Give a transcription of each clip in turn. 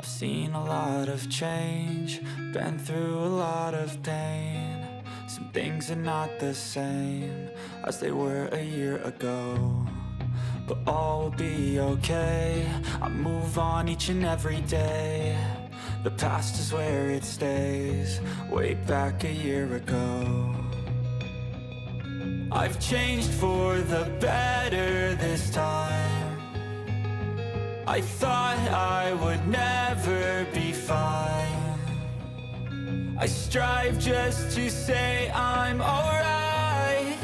I've seen a lot of change, been through a lot of pain. Some things are not the same as they were a year ago, but all will be okay. I move on each and every day. The past is where it stays, way back a year ago. I've changed for the better this time. I thought I would never be fine. I strive just to say I'm alright,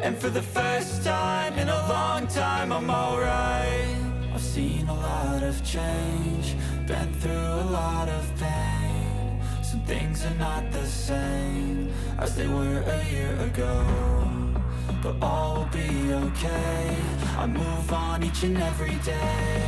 and for the first time in a long time I'm alright. I've seen a lot of change, been through a lot of pain. Some things are not the same as they were a year ago, but all will be okay. I move on each and every day.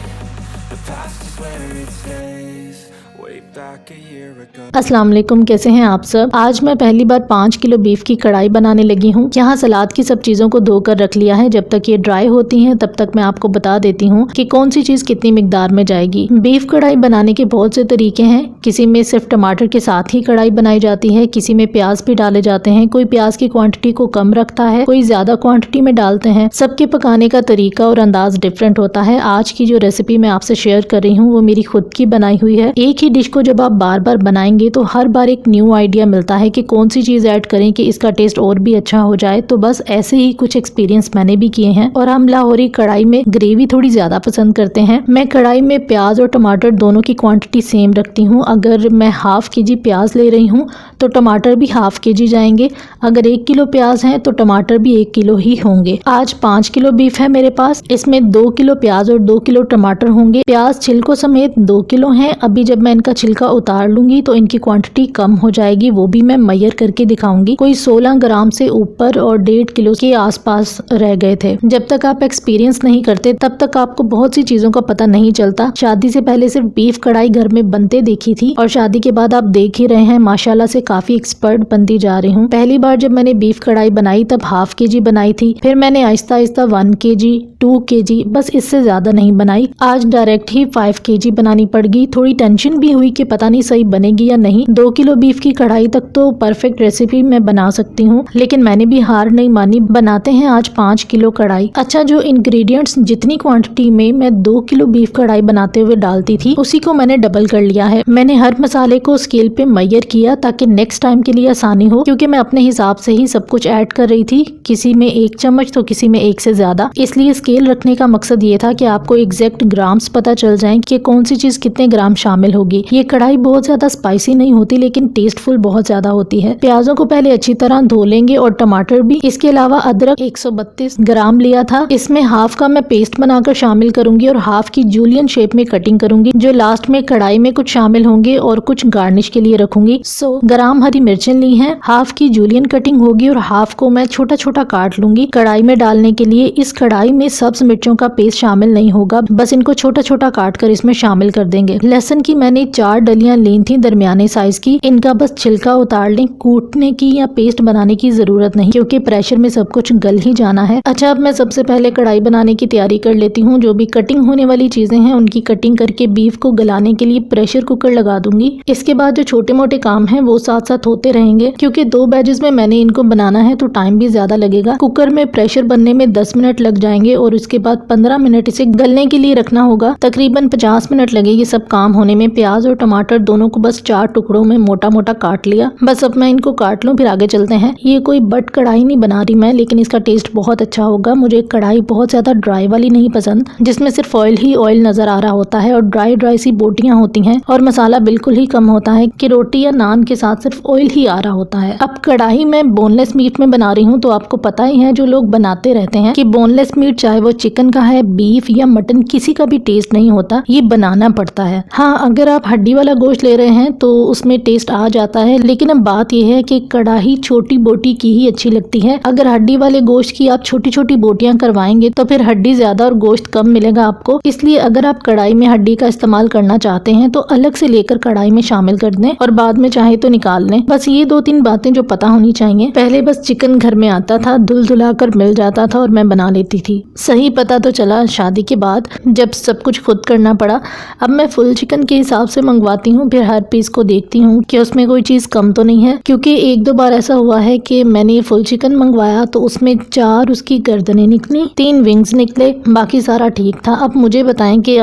The past is where it stays, way back a year ago. अस्सलाम वालेकुम, कैसे हैं आप सब। आज मैं पहली बार 5 kilo beef की कढ़ाई बनाने लगी हूँ। यहाँ सलाद की सब चीज़ों को धोकर रख लिया है। जब तक ये ड्राई होती हैं तब तक मैं आपको बता देती हूँ कि कौन सी चीज़ कितनी मिकदार में जाएगी। बीफ कढ़ाई बनाने के बहुत से तरीके हैं। किसी में सिर्फ टमाटर के साथ ही कढ़ाई बनाई जाती है, किसी में प्याज भी डाले जाते हैं, कोई प्याज की क्वांटिटी को कम रखता है, कोई ज्यादा क्वांटिटी में डालते हैं। सबके पकाने का तरीका और अंदाज डिफरेंट होता है। आज की जो रेसिपी मैं आपसे शेयर कर रही हूँ वो मेरी खुद की बनाई हुई है। एक ही डिश को जब आप बार बार बनाएंगे तो हर बार एक न्यू आइडिया मिलता है कि कौन सी चीज ऐड करें कि इसका टेस्ट और भी अच्छा हो जाए। तो बस ऐसे ही कुछ एक्सपीरियंस मैंने भी किए हैं। और हम लाहौरी कढ़ाई में ग्रेवी थोड़ी ज्यादा पसंद करते हैं। मैं कढ़ाई में प्याज और टमाटर दोनों की क्वांटिटी सेम रखती हूँ। अगर मैं हाफ केजी प्याज ले रही हूँ तो टमाटर भी हाफ केजी जाएंगे। अगर 1 किलो प्याज है तो टमाटर भी 1 किलो ही होंगे। आज 5 किलो बीफ है मेरे पास, इसमें 2 किलो प्याज और 2 किलो टमाटर होंगे। प्याज छिलकों समेत 2 किलो हैं। अभी जब मैं इनका छिलका उतार लूंगी तो इनकी क्वांटिटी कम हो जाएगी, वो भी मैं मेजर करके दिखाऊंगी। कोई 16 ग्राम से ऊपर और 1.5 किलो के आसपास रह गए थे। जब तक आप एक्सपीरियंस नहीं करते तब तक आपको बहुत सी चीजों का पता नहीं चलता। शादी से पहले सिर्फ बीफ कढ़ाई घर में बनते देखी थी और शादी के बाद आप देख ही रहे हैं माशाल्लाह से काफी एक्सपर्ट बनती जा रही हूँ। पहली बार जब मैंने बीफ कढ़ाई बनाई तब हाफ केजी बनाई थी, फिर मैंने आहिस्ता आहिस्ता 1 केजी 2 केजी, बस इससे ज्यादा नहीं बनाई। आज डायरेक्ट ही 5 केजी बनानी पड़ गई। थोड़ी टेंशन भी हुई कि पता नहीं सही बनेगी या नहीं। 2 किलो बीफ की कढ़ाई तक तो परफेक्ट रेसिपी मैं बना सकती हूँ, लेकिन मैंने भी हार नहीं मानी। बनाते हैं आज 5 किलो कढ़ाई। अच्छा, जो इंग्रेडिएंट्स जितनी क्वांटिटी में मैं 2 किलो बीफ कढ़ाई बनाते हुए डालती थी उसी को मैंने डबल कर लिया है। मैंने हर मसाले को स्केल पे मेजर किया ताकि नेक्स्ट टाइम के लिए आसानी हो, क्योंकि मैं अपने हिसाब से ही सब कुछ ऐड कर रही थी। किसी में 1 चम्मच तो किसी में 1 से ज्यादा। इसलिए स्केल रखने का मकसद ये था कि आपको एग्जैक्ट ग्राम्स पता चल जाए कि कौन सी चीज कितने ग्राम शामिल होगी। ये कढ़ाई बहुत ज्यादा स्पाइसी नहीं होती लेकिन टेस्टफुल बहुत ज्यादा होती है। प्याजों को पहले अच्छी तरह धो लेंगे और टमाटर भी। इसके अलावा अदरक 132 ग्राम लिया था। इसमें हाफ का मैं पेस्ट बनाकर शामिल करूंगी और हाफ की जूलियन शेप में कटिंग करूंगी, जो लास्ट में कढ़ाई में कुछ शामिल होंगे और कुछ गार्निश के लिए रखूंगी। 100 ग्राम हरी मिर्चें ली हैं। हाफ की जूलियन कटिंग होगी और हाफ को मैं छोटा छोटा काट लूंगी कढ़ाई में डालने के लिए। इस कढ़ाई में सब्ज मिर्चों का पेस्ट शामिल नहीं होगा, बस इनको छोटा छोटा काट कर इसमें शामिल कर देंगे। लहसुन की मैंने 4 डलियां ली थी दरमियाने साइज की। इनका बस छिलका उतार लें। कूटने की या पेस्ट बनाने की जरूरत नहीं, क्योंकि प्रेशर में सब कुछ गल ही जाना है। अच्छा, अब मैं सबसे पहले कढ़ाई बनाने की तैयारी कर लेती हूँ। जो भी कटिंग होने वाली चीजें हैं उनकी कटिंग करके बीफ को गलाने के लिए प्रेशर कुकर लगा दूंगी। इसके बाद जो छोटे मोटे काम हैं वो साथ साथ होते रहेंगे, क्योंकि 2 बैचेस में मैंने इनको बनाना है तो टाइम भी ज्यादा लगेगा। कुकर में प्रेशर बनने में 10 मिनट लग जाएंगे और उसके बाद 15 मिनट इसे गलने के लिए रखना होगा। तकरीबन 50 मिनट लगेगी सब काम होने में। प्याज और टमाटर दोनों को बस 4 टुकड़ों में मोटा मोटा काट लिया। बस अब मैं इनको काट लूं, फिर आगे चलते हैं। ये कोई बट कढ़ाई नहीं बना रही मैं, लेकिन इसका टेस्ट बहुत अच्छा होगा। मुझे कढ़ाई बहुत ज्यादा ड्राई वाली नहीं पसंद, जिसमें सिर्फ ऑयल ही ऑयल नजर आ रहा होता है और ड्राई ड्राई सी बोटियां होती हैं और मसाला बिल्कुल ही कम होता है कि रोटी या नान के साथ सिर्फ ऑयल ही आ रहा होता है। अब कढ़ाई में बोनलेस मीट में बना रही हूँ, तो आपको पता ही है, जो लोग बनाते रहते हैं, कि बोनलेस मीट चाहे वो चिकन का है, बीफ या मटन, किसी का भी टेस्ट नहीं होता, ये बनाना पड़ता है। हाँ, अगर आप हड्डी वाला गोश्त ले रहे हैं तो उसमें टेस्ट आ जाता है, लेकिन अब बात यह है कि कढ़ाई छोटी बोटी की ही अच्छी लगती है। अगर हड्डी वाले गोश्त की आप छोटी छोटी बोटियां करवाएंगे तो फिर हड्डी ज्यादा और गोश्त कम मिलेगा आपको। इसलिए अगर आप कढ़ाई में हड्डी का इस्तेमाल करना चाहते हैं तो अलग से लेकर कढ़ाई में शामिल कर दें और बाद में चाहे तो निकाल लें। बस ये 2-3 बातें जो पता होनी चाहिए। पहले बस चिकन घर में आता था, धुल धुला कर मिल जाता था और मैं बना लेती थी। सही पता तो चला शादी के बाद, जब सब कुछ खुद करना पड़ा। अब मैं फुल चिकन के हिसाब से मंगवाती हूँ, फिर हर पीस को देखती हूँ कि उसमें कोई चीज़ कम तो नहीं है, क्योंकि एक दो बार ऐसा हुआ है कि मैंने ये फुल चिकन मंगवाया तो उसमें 4 उसकी गर्दनें निकली, 3 विंग्स निकले, बाकी सारा ठीक था। अब मुझे बताएं कि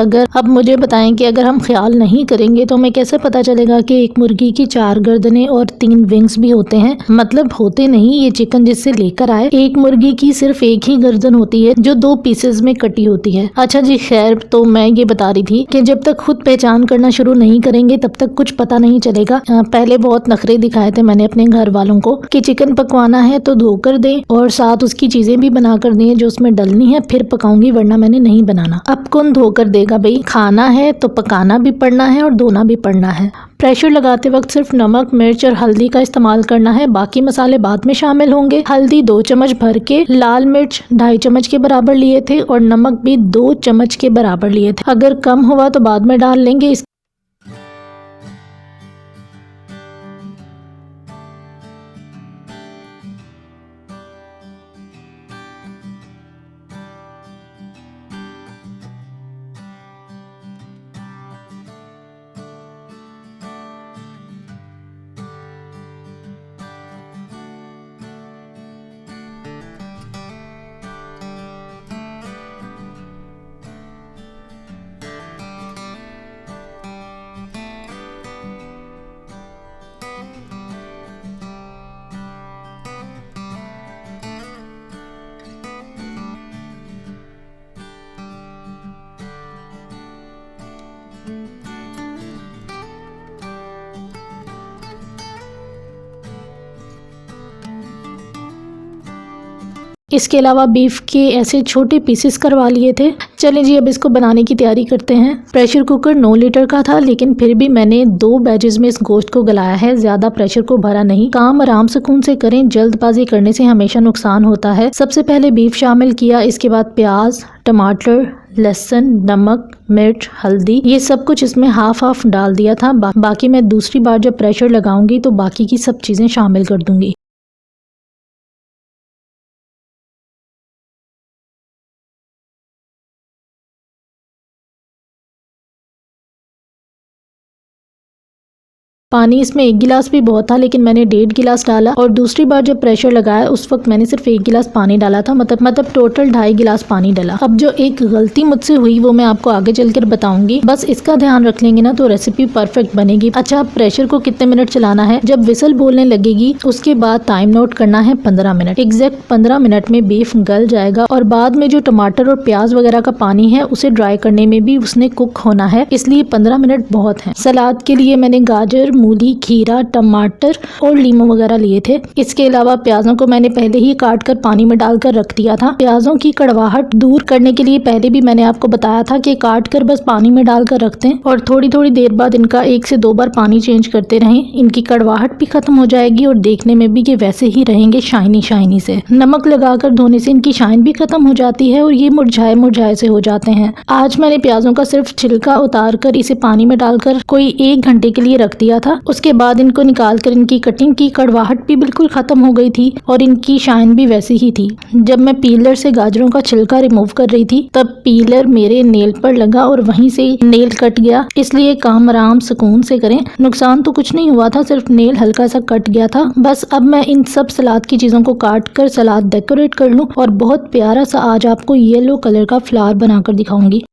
अगर हम ख्याल नहीं करेंगे तो हमें कैसे पता चलेगा कि एक मुर्गी की 4 गर्दनें और 3 विंग्स भी होते हैं। मतलब होते नहीं, ये चिकन जिससे लेकर आए, एक मुर्गी की सिर्फ एक ही गर्दन होती है जो 2 पीसेस में कटी होती है। अच्छा जी, खैर, तो मैं ये बता रही थी कि जब तक खुद पहचान करना शुरू नहीं करेंगे तब तक कुछ पता नहीं चलेगा। पहले बहुत नखरे दिखाए थे मैंने अपने घर वालों को कि चिकन पकवाना है तो धोकर दें और साथ उसकी चीजें भी बना कर दें जो उसमें डलनी है, फिर पकाऊंगी, वरना मैंने नहीं बनाना। अब कौन धोकर देगा भाई? खाना है तो पकाना भी पड़ना है और धोना भी पड़ना है। प्रेशर लगाते वक्त सिर्फ नमक, मिर्च और हल्दी का इस्तेमाल करना है, बाकी मसाले बाद में शामिल होंगे। हल्दी 2 चम्मच भर के, लाल मिर्च 2.5 चम्मच के बराबर लिए थे और नमक भी 2 चम्मच के बराबर लिए थे। अगर कम हुआ तो बाद में डाल लेंगे। इसके अलावा बीफ के ऐसे छोटे पीसेस करवा लिए थे। चलें जी, अब इसको बनाने की तैयारी करते हैं। प्रेशर कुकर 9 लीटर का था, लेकिन फिर भी मैंने 2 बैचेस में इस गोश्त को गलाया है, ज्यादा प्रेशर को भरा नहीं। काम आराम सुकून से करें, जल्दबाजी करने से हमेशा नुकसान होता है। सबसे पहले बीफ शामिल किया, इसके बाद प्याज, टमाटर, लहसुन, नमक, मिर्च, हल्दी, ये सब कुछ इसमें हाफ हाफ डाल दिया था। बाकी मैं दूसरी बार जब प्रेशर लगाऊंगी तो बाकी की सब चीजें शामिल कर दूंगी। पानी इसमें 1 गिलास भी बहुत था, लेकिन मैंने 1.5 गिलास डाला और दूसरी बार जब प्रेशर लगाया उस वक्त मैंने सिर्फ 1 गिलास पानी डाला था, मतलब टोटल 2.5 गिलास पानी डाला। अब जो एक गलती मुझसे हुई वो मैं आपको आगे चलकर बताऊंगी, बस इसका ध्यान रख लेंगे ना तो रेसिपी परफेक्ट बनेगी। अच्छा, प्रेशर को कितने मिनट चलाना है? जब विसल बोलने लगेगी उसके बाद टाइम नोट करना है 15 मिनट। एग्जैक्ट 15 मिनट में बीफ गल जाएगा और बाद में जो टमाटर और प्याज वगैरह का पानी है उसे ड्राई करने में भी उसने कुक होना है, इसलिए 15 मिनट बहुत है। सलाद के लिए मैंने गाजर, मूली, खीरा, टमाटर और लीमू वगैरह लिए थे। इसके अलावा प्याजों को मैंने पहले ही काट कर पानी में डालकर रख दिया था। प्याजों की कड़वाहट दूर करने के लिए पहले भी मैंने आपको बताया था कि काट कर बस पानी में डालकर रखते हैं और थोड़ी थोड़ी देर बाद इनका 1 से 2 बार पानी चेंज करते रहें। इनकी कड़वाहट भी खत्म हो जाएगी और देखने में भी ये वैसे ही रहेंगे, शाइनी शाइनी से। नमक लगाकर धोने से इनकी शाइन भी खत्म हो जाती है और ये मुरझाए मुरझाए से हो जाते हैं। आज मैंने प्याजों का सिर्फ छिलका उतार कर इसे पानी में डालकर कोई 1 घंटे के लिए रख दिया था। उसके बाद इनको निकालकर इनकी कटिंग की, कड़वाहट भी बिल्कुल खत्म हो गई थी और इनकी शाइन भी वैसी ही थी। जब मैं पीलर से गाजरों का छिलका रिमूव कर रही थी तब पीलर मेरे नेल पर लगा और वहीं से नेल कट गया, इसलिए काम आराम सुकून से करें। नुकसान तो कुछ नहीं हुआ था, सिर्फ नेल हल्का सा कट गया था बस। अब मैं इन सब सलाद की चीजों को काट कर सलाद डेकोरेट कर लूं और बहुत प्यारा सा आज आपको येलो कलर का फ्लावर बनाकर दिखाऊंगी।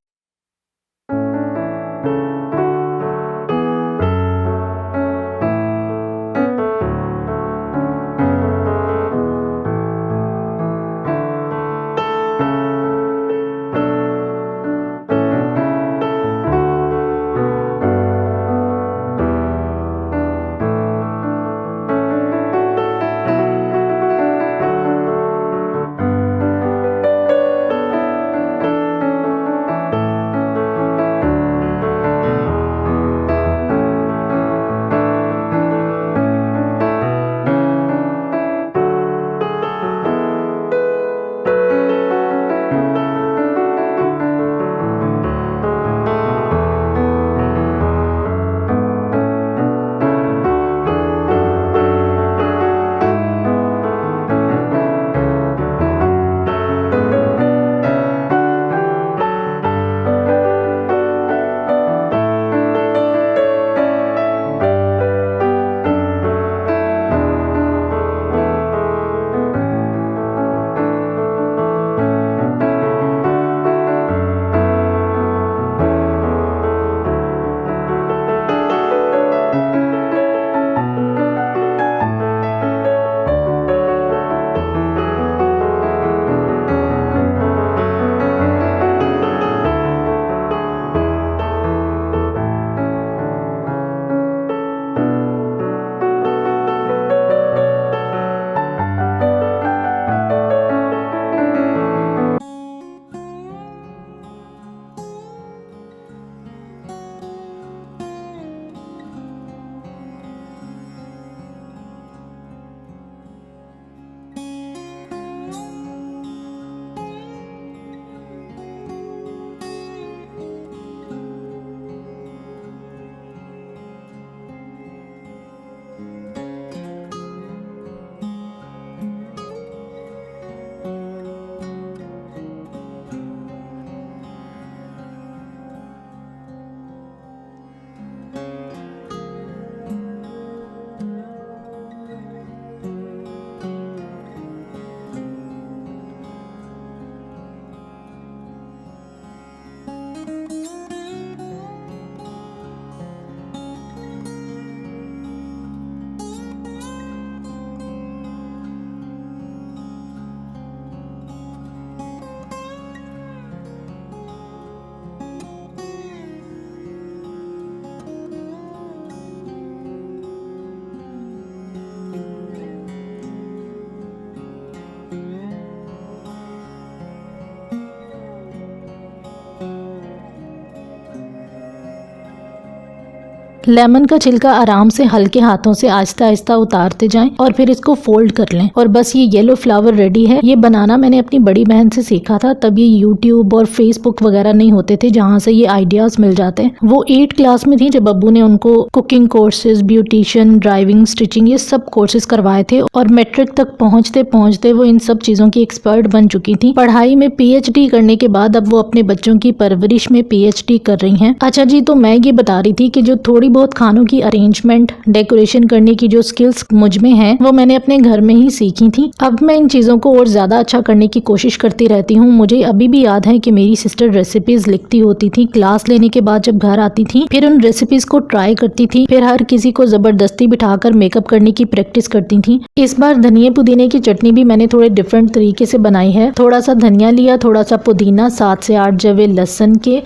लेमन का छिलका आराम से हल्के हाथों से आहिस्ता आहिस्ता उतारते जाएं और फिर इसको फोल्ड कर लें और बस ये येलो फ्लावर रेडी है। ये बनाना मैंने अपनी बड़ी बहन से सीखा था, तब ये यूट्यूब और फेसबुक वगैरह नहीं होते थे जहाँ से ये आइडियाज मिल जाते हैं। वो 8 क्लास में थी जब अब्बू ने उनको cooking courses, beautician, driving, stitching ये सब कोर्सेज करवाए थे और मैट्रिक तक पहुँचते पहुँचते वो इन सब चीजों की एक्सपर्ट बन चुकी थी। पढ़ाई में PhD करने के बाद अब वो अपने बच्चों की परवरिश में PhD कर रही हैं। अच्छा जी, तो मैं ये बता रही थी कि जो थोड़ी बहुत खानों की अरेंजमेंट, डेकोरेशन करने की जो स्किल्स मुझ में हैं वो मैंने अपने घर में ही सीखी थी। अब मैं इन चीजों को और ज्यादा अच्छा करने की कोशिश करती रहती हूँ। मुझे अभी भी याद है कि मेरी सिस्टर रेसिपीज लिखती होती थी, क्लास लेने के बाद जब घर आती थी फिर उन रेसिपीज को ट्राई करती थी, फिर हर किसी को जबरदस्ती बिठाकर मेकअप करने की प्रैक्टिस करती थी। इस बार धनिया पुदीने की चटनी भी मैंने थोड़े डिफरेंट तरीके से बनाई है। थोड़ा सा धनिया लिया, थोड़ा सा पुदीना, 7 से 8 जवे लहसुन के,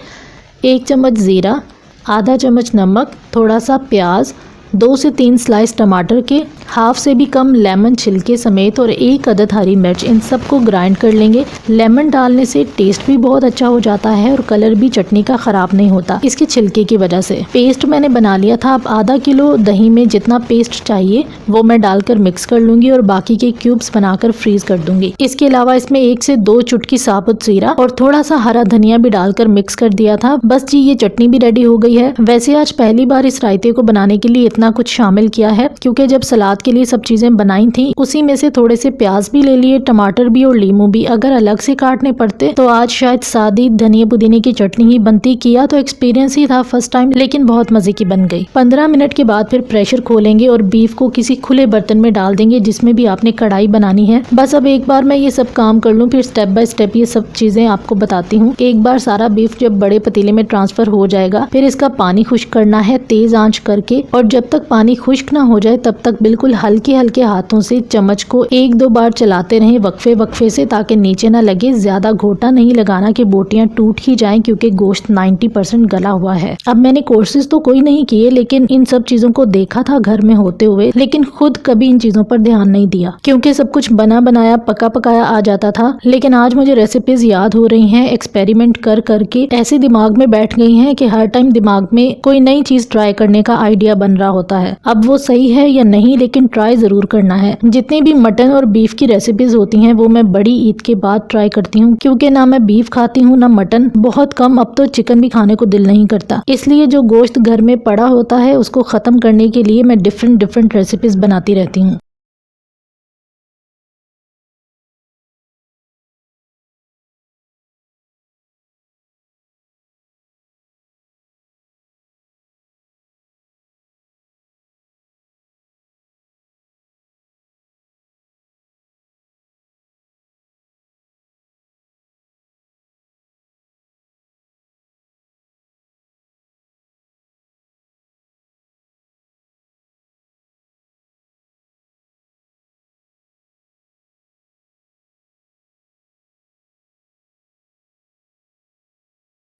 1 चम्मच जीरा, आधा चम्मच नमक, थोड़ा सा प्याज, 2 से 3 स्लाइस टमाटर के, हाफ से भी कम लेमन छिलके समेत और 1 अदद हरी मिर्च, इन सबको ग्राइंड कर लेंगे। लेमन डालने से टेस्ट भी बहुत अच्छा हो जाता है और कलर भी चटनी का खराब नहीं होता इसके छिलके की वजह से। पेस्ट मैंने बना लिया था। अब आधा किलो दही में जितना पेस्ट चाहिए वो मैं डालकर मिक्स कर लूंगी और बाकी के क्यूब्स बनाकर फ्रीज कर दूंगी। इसके अलावा इसमें 1 से 2 चुटकी साबुत जीरा और थोड़ा सा हरा धनिया भी डालकर मिक्स कर दिया था। बस जी, ये चटनी भी रेडी हो गई है। वैसे आज पहली बार इस रायते को बनाने के लिए इतना कुछ शामिल किया है क्योंकि जब सलाद के लिए सब चीजें बनाई थी उसी में से थोड़े से प्याज भी ले लिए, टमाटर भी और लीमू भी। अगर अलग से काटने पड़ते तो आज शायद सादी धनिया पुदीने की चटनी ही बनती। किया तो एक्सपीरियंस ही था फर्स्ट टाइम, लेकिन बहुत मजे की बन गई। 15 मिनट के बाद फिर प्रेशर खोलेंगे और बीफ को किसी खुले बर्तन में डाल देंगे जिसमें भी आपने कढ़ाई बनानी है। बस अब एक बार मैं ये सब काम कर लूँ फिर स्टेप बाय स्टेप ये सब चीजें आपको बताती हूँ। एक बार सारा बीफ जब बड़े पतीले में ट्रांसफर हो जाएगा फिर इसका पानी खुश्क करना है तेज आंच करके, और जब तक पानी खुश्क ना हो जाए तब तक बिल्कुल हल्के हल्के हाथों से चम्मच को 1-2 बार चलाते रहें वक्फे वक्फे से, ताकि नीचे ना लगे। ज्यादा घोटा नहीं लगाना कि बोटियां टूट ही जाएं क्योंकि गोश्त 90% गला हुआ है। अब मैंने कोर्सेज तो कोई नहीं किए लेकिन इन सब चीजों को देखा था घर में होते हुए, लेकिन खुद कभी इन चीजों पर ध्यान नहीं दिया क्योंकि सब कुछ बना बनाया पका पकाया आ जाता था। लेकिन आज मुझे रेसिपीज याद हो रही हैं, एक्सपेरिमेंट कर करके ऐसे दिमाग में बैठ गई हैं कि हर टाइम दिमाग में कोई नई चीज ट्राई करने का आइडिया बन रहा होता है। अब वो सही है या नहीं लेकिन ट्राई जरूर करना है। जितनी भी मटन और बीफ की रेसिपीज होती हैं वो मैं बड़ी ईद के बाद ट्राई करती हूँ क्योंकि ना मैं बीफ खाती हूँ ना मटन, बहुत कम। अब तो चिकन भी खाने को दिल नहीं करता, इसलिए जो गोश्त घर में पड़ा होता है उसको खत्म करने के लिए मैं डिफरेंट रेसिपीज बनाती रहती हूँ।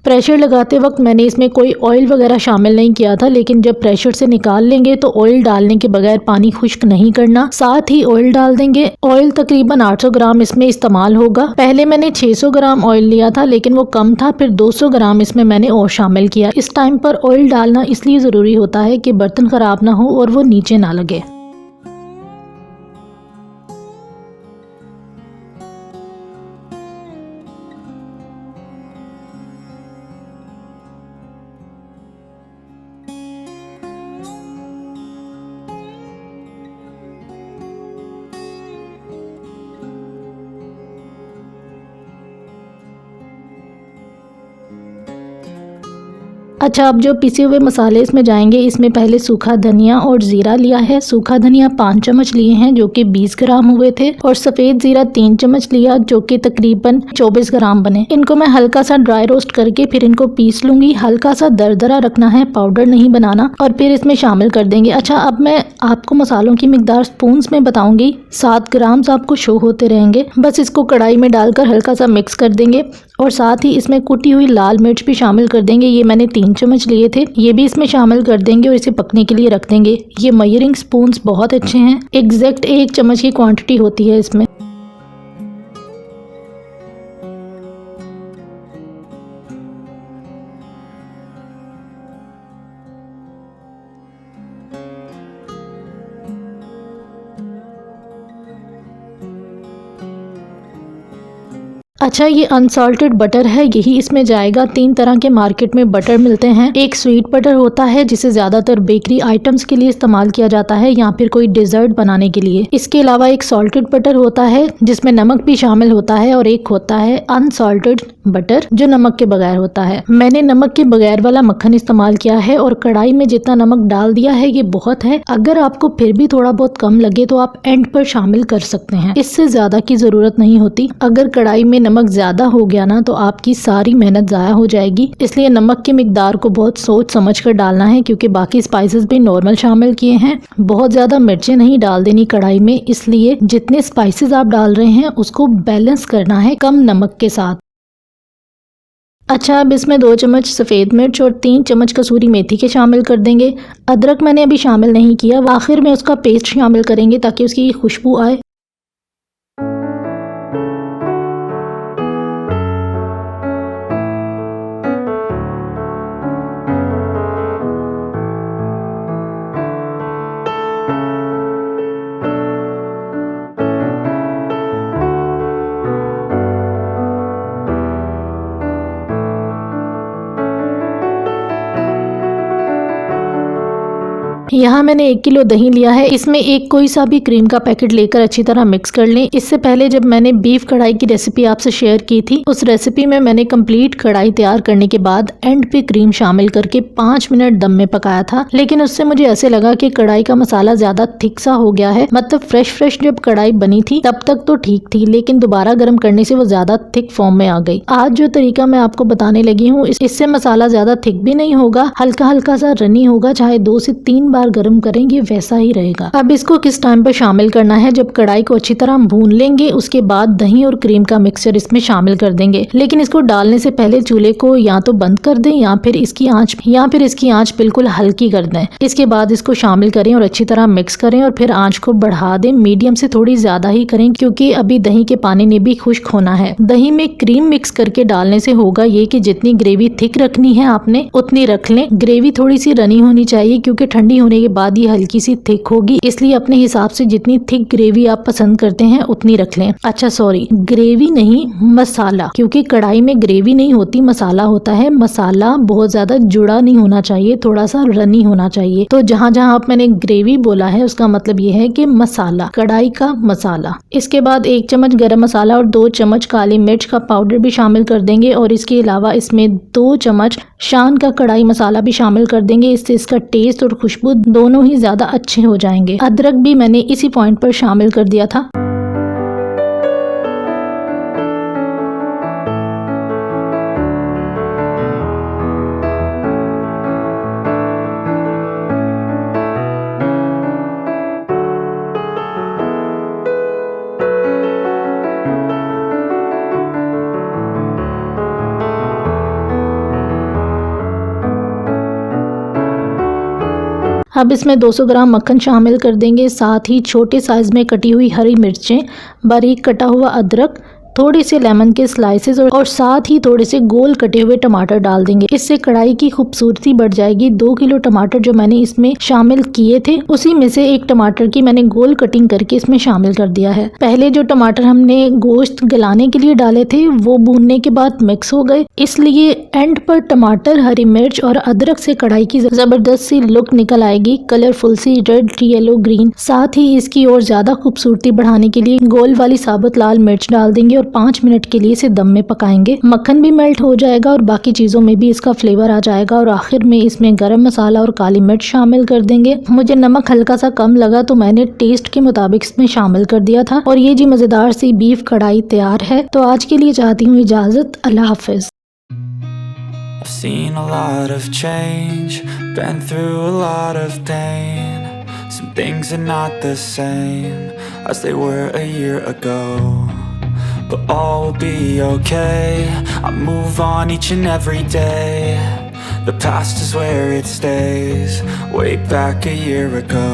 प्रेशर लगाते वक्त मैंने इसमें कोई ऑयल वगैरह शामिल नहीं किया था, लेकिन जब प्रेशर से निकाल लेंगे तो ऑयल डालने के बगैर पानी खुश्क नहीं करना, साथ ही ऑयल डाल देंगे। ऑयल तकरीबन 800 ग्राम इसमें इस्तेमाल होगा। पहले मैंने 600 ग्राम ऑयल लिया था लेकिन वो कम था, फिर 200 ग्राम इसमें मैंने और शामिल किया। इस टाइम पर ऑयल डालना इसलिए ज़रूरी होता है कि बर्तन ख़राब ना हो और वो नीचे ना लगे। अच्छा, अब जो पिसे हुए मसाले इसमें जाएंगे, इसमें पहले सूखा धनिया और जीरा लिया है। सूखा धनिया 5 चम्मच लिए हैं जो कि 20 ग्राम हुए थे, और सफ़ेद जीरा 3 चम्मच लिया जो कि तकरीबन 24 ग्राम बने। इनको मैं हल्का सा ड्राई रोस्ट करके फिर इनको पीस लूंगी। हल्का सा दरदरा रखना है, पाउडर नहीं बनाना, और फिर इसमें शामिल कर देंगे। अच्छा, अब मैं आपको मसालों की मिकदार स्पून्स में बताऊंगी। 7 ग्राम आपको शो होते रहेंगे। बस इसको कढ़ाई में डालकर हल्का सा मिक्स कर देंगे और साथ ही इसमें कुटी हुई लाल मिर्च भी शामिल कर देंगे। ये मैंने 3 चम्मच लिए थे, ये भी इसमें शामिल कर देंगे और इसे पकने के लिए रख देंगे। ये मेजरिंग स्पून्स बहुत अच्छे हैं, एग्जैक्ट 1 चम्मच की क्वांटिटी होती है इसमें। अच्छा, ये अनसॉल्टेड बटर है, यही इसमें जाएगा। 3 तरह के मार्केट में बटर मिलते हैं। एक स्वीट बटर होता है जिसे ज्यादातर बेकरी आइटम्स के लिए इस्तेमाल किया जाता है या फिर कोई डिजर्ट बनाने के लिए। इसके अलावा एक सॉल्टेड बटर होता है जिसमें नमक भी शामिल होता है, और एक होता है अनसॉल्टेड बटर जो नमक के बगैर होता है। मैंने नमक के बगैर वाला मक्खन इस्तेमाल किया है और कढ़ाई में जितना नमक डाल दिया है ये बहुत है। अगर आपको फिर भी थोड़ा बहुत कम लगे तो आप एंड पर शामिल कर सकते हैं, इससे ज्यादा की जरूरत नहीं होती। अगर कढ़ाई में नमक ज्यादा हो गया ना तो आपकी सारी मेहनत जाया हो जाएगी। इसलिए नमक की मिकदार को बहुत सोच समझ कर डालना है, क्योंकि बाकी स्पाइसेस भी नॉर्मल शामिल किए हैं। बहुत ज्यादा मिर्चें नहीं डाल देनी कढ़ाई में, इसलिए जितने स्पाइसेस आप डाल रहे हैं उसको बैलेंस करना है कम नमक के साथ। अच्छा, अब इसमें 2 चम्मच सफ़ेद मिर्च और 3 चम्मच कसूरी मेथी के शामिल कर देंगे। अदरक मैंने अभी शामिल नहीं किया, आखिर में उसका पेस्ट शामिल करेंगे ताकि उसकी खुशबू आए। यहाँ मैंने 1 किलो दही लिया है। इसमें एक कोई सा भी क्रीम का पैकेट लेकर अच्छी तरह मिक्स कर लें। इससे पहले जब मैंने बीफ कढ़ाई की रेसिपी आपसे शेयर की थी, उस रेसिपी में मैंने कंप्लीट कढ़ाई तैयार करने के बाद एंड पे क्रीम शामिल करके 5 मिनट दम में पकाया था। लेकिन उससे मुझे ऐसे लगा कि कढ़ाई का मसाला ज्यादा थिक सा हो गया है। मतलब फ्रेश जब कढ़ाई बनी थी तब तक तो ठीक थी, लेकिन दोबारा गर्म करने से वो ज्यादा थिक फॉर्म में आ गई। आज जो तरीका मैं आपको बताने लगी हूँ इससे मसाला ज्यादा थिक भी नहीं होगा, हल्का हल्का सा रनी होगा। चाहे 2 से 3 बार गर्म करेंगे वैसा ही रहेगा। अब इसको किस टाइम पे शामिल करना है, जब कढ़ाई को अच्छी तरह भून लेंगे उसके बाद दही और क्रीम का मिक्सचर इसमें शामिल कर देंगे। लेकिन इसको डालने से पहले चूल्हे को या तो बंद कर दें या फिर इसकी आंच बिल्कुल हल्की कर दें। इसके बाद इसको शामिल करें और अच्छी तरह मिक्स करें और फिर आंच को बढ़ा दें। मीडियम से थोड़ी ज्यादा ही करें, क्योंकि अभी दही के पानी ने भी खुश्क होना है। दही में क्रीम मिक्स करके डालने से होगा ये कि जितनी ग्रेवी थिक रखनी है आपने उतनी रख लें। ग्रेवी थोड़ी सी रनी होनी चाहिए, क्योंकि ठंडी होने के बाद ये हल्की सी थिक होगी, इसलिए अपने हिसाब से जितनी थिक ग्रेवी आप पसंद करते हैं उतनी रख लें। अच्छा सॉरी, ग्रेवी नहीं मसाला, क्योंकि कढ़ाई में ग्रेवी नहीं होती मसाला होता है। मसाला बहुत ज्यादा जुड़ा नहीं होना चाहिए, थोड़ा सा रनी होना चाहिए। तो जहाँ जहाँ आप मैंने ग्रेवी बोला है उसका मतलब ये है कि मसाला, कढ़ाई का मसाला। इसके बाद 1 चम्मच गरम मसाला और 2 चम्मच काली मिर्च का पाउडर भी शामिल कर देंगे, और इसके अलावा इसमें 2 चम्मच शान का कढ़ाई मसाला भी शामिल कर देंगे। इससे इसका टेस्ट और खुशबू दोनों ही ज्यादा अच्छे हो जाएंगे। अदरक भी मैंने इसी पॉइंट पर शामिल कर दिया था। अब इसमें 200 ग्राम मक्खन शामिल कर देंगे, साथ ही छोटे साइज में कटी हुई हरी मिर्चें, बारीक कटा हुआ अदरक, थोड़े से लेमन के स्लाइसेस और साथ ही थोड़े से गोल कटे हुए टमाटर डाल देंगे। इससे कढ़ाई की खूबसूरती बढ़ जाएगी। 2 किलो टमाटर जो मैंने इसमें शामिल किए थे उसी में से 1 टमाटर की मैंने गोल कटिंग करके इसमें शामिल कर दिया है। पहले जो टमाटर हमने गोश्त गलाने के लिए डाले थे वो भूनने के बाद मिक्स हो गए, इसलिए एंड पर टमाटर, हरी मिर्च और अदरक से कढ़ाई की जबरदस्त सी लुक निकल आएगी, कलरफुल सी रेड, येलो, ग्रीन। साथ ही इसकी और ज्यादा खूबसूरती बढ़ाने के लिए गोल वाली साबुत लाल मिर्च डाल देंगे और 5 मिनट के लिए इसे दम में पकाएंगे। मक्खन भी मेल्ट हो जाएगा और बाकी चीजों में भी इसका फ्लेवर आ जाएगा, और आखिर में इसमें गरम मसाला और काली मिर्च शामिल कर देंगे। मुझे नमक हल्का सा कम लगा तो मैंने टेस्ट के मुताबिक इसमें शामिल कर दिया था, और ये जी मजेदार सी बीफ कढ़ाई तैयार है। तो आज के लिए चाहती हूँ इजाजत, अल्लाह हाफिज। I've seen a lot of change, been through a lot of pain. Some things are not the same as they were a year ago, but all will be okay. I move on each and every day. The past is where it stays, way back a year ago.